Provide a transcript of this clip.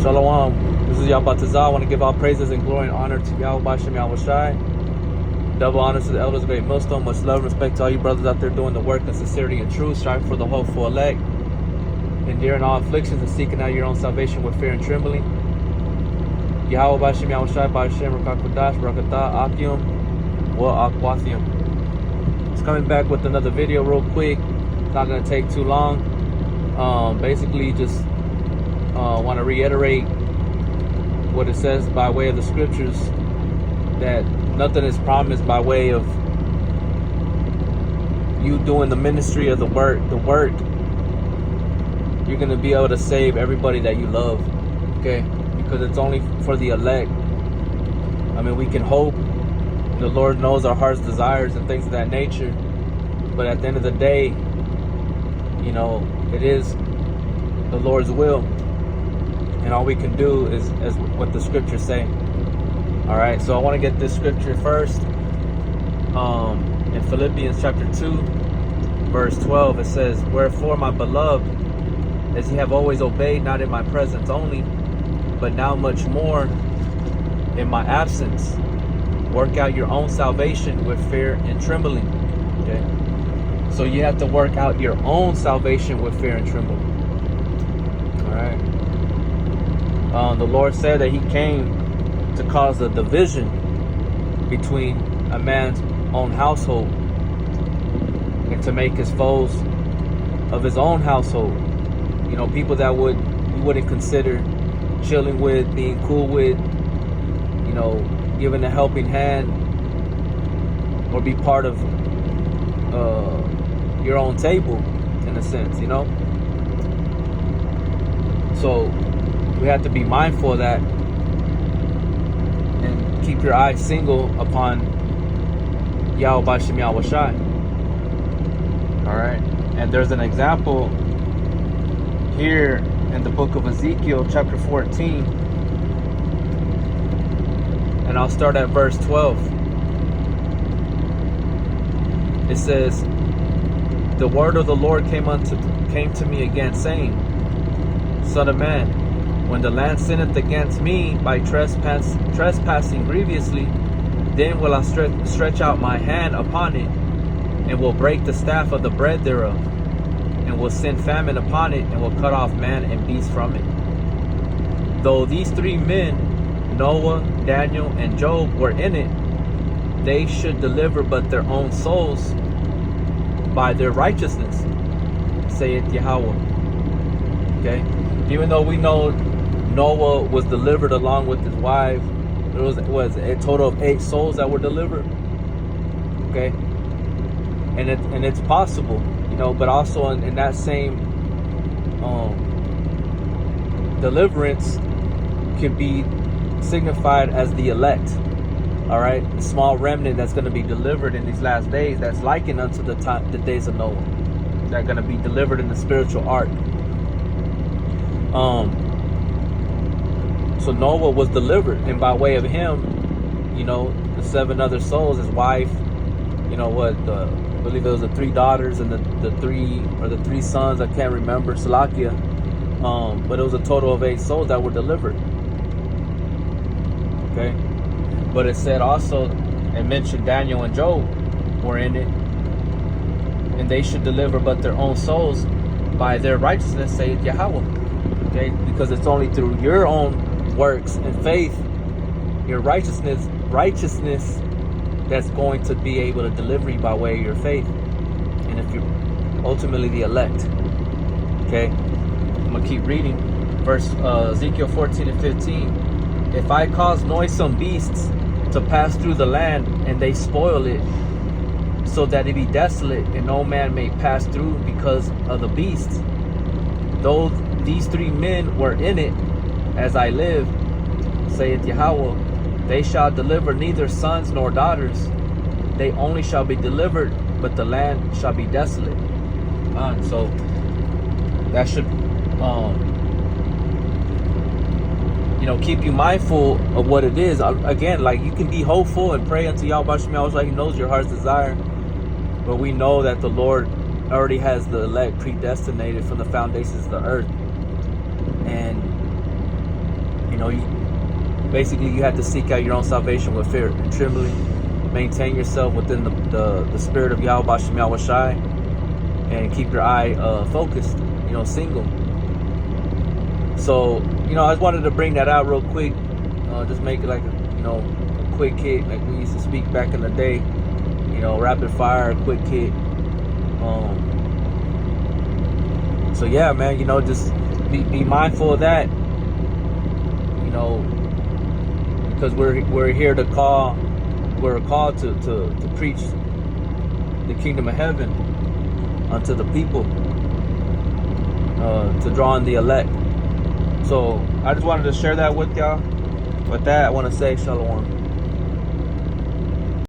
Shalom. This is Yabatazah. I want to give all praises and glory and honor to Yahweh Bashem Yahweh Shai. Double honor to the elders of Great Millstone. Much love and respect to all you brothers out there doing the work in sincerity and truth, striving for the hopeful elect, enduring all afflictions and seeking out your own salvation with fear and trembling. Yahweh Bashem Yahweh Shai, Bashem Rakakodash, Rakatah, Akim, Wa Akwathium. It's coming back with another video real quick. It's not going to take too long. Basically, just want to reiterate what it says by way of the scriptures, that nothing is promised by way of you doing the ministry of the work. You're going to be able to save everybody that you love, okay? Because it's only for the elect. I mean, we can hope. The Lord knows our heart's desires and things of that nature. But at the end of the day, you know, it is the Lord's will. And all we can do is what the scriptures say. All right, so I want to get this scripture first. In Philippians chapter 2, verse 12, it says, "Wherefore, my beloved, as ye have always obeyed, not in my presence only, but now much more in my absence, work out your own salvation with fear and trembling." Okay, so you have to work out your own salvation with fear and trembling. All right. The Lord said that He came to cause a division between a man's own household and to make his foes of his own household. You know, people that you wouldn't consider chilling with, being cool with, you know, giving a helping hand, or be part of your own table, in a sense, you know. So we have to be mindful of that and keep your eyes single upon Yahweh Bashem Yahweh Shai. Alright, and there's an example here in the book of Ezekiel chapter 14, and I'll start at verse 12. It says, "The word of the Lord came to me again, saying, Son of man, when the land sinneth against me by trespassing grievously, then will I stretch out my hand upon it, and will break the staff of the bread thereof, and will send famine upon it, and will cut off man and beast from it. Though these three men, Noah, Daniel, and Job, were in it, they should deliver but their own souls by their righteousness, saith Yahweh." Okay? Even though we know Noah was delivered along with his wife, there was a total of 8 souls that were delivered. Okay? And it's possible, you know, but also in that same deliverance can be signified as the elect. All right, the small remnant that's going to be delivered in these last days, that's likened unto the days of Noah. They're going to be delivered in the spiritual ark. So Noah was delivered, and by way of him, you know, the 7 other souls, his wife, you know what, I believe it was the 3 daughters and the 3 sons, I can't remember, Salakia, but it was a total of 8 souls that were delivered. Okay, but it said also, it mentioned Daniel and Job were in it, and they should deliver but their own souls by their righteousness, saith Yahweh. Okay, because it's only through your own works and faith, your righteousness that's going to be able to deliver you by way of your faith, and if you're ultimately the elect. Okay, I'm gonna keep reading verse Ezekiel 14 and 15. "If I cause noisome beasts to pass through the land, and they spoil it, so that it be desolate, and no man may pass through because of the beasts, though these 3 men were in it, as I live, saith Yahweh, they shall deliver neither sons nor daughters. They only shall be delivered, but the land shall be desolate." So that should, you know, keep you mindful of what it is. Again, like, you can be hopeful and pray unto Yahweh Bashem Yahweh Shai. He knows your heart's desire, but we know that the Lord already has the elect predestinated from the foundations of the earth. And basically you have to seek out your own salvation with fear and trembling. Maintain yourself within the spirit of Yahweh Shem Yahweh Shai, and keep your eye focused, single. So, I just wanted to bring that out real quick. Just make it like a quick hit, like we used to speak back in the day. Rapid fire, quick hit. So yeah, man, just be mindful of that. Because we're here to call. We're called to preach the kingdom of heaven unto the people, to draw in the elect. So I just wanted to share that with y'all. With that, I want to say shalom.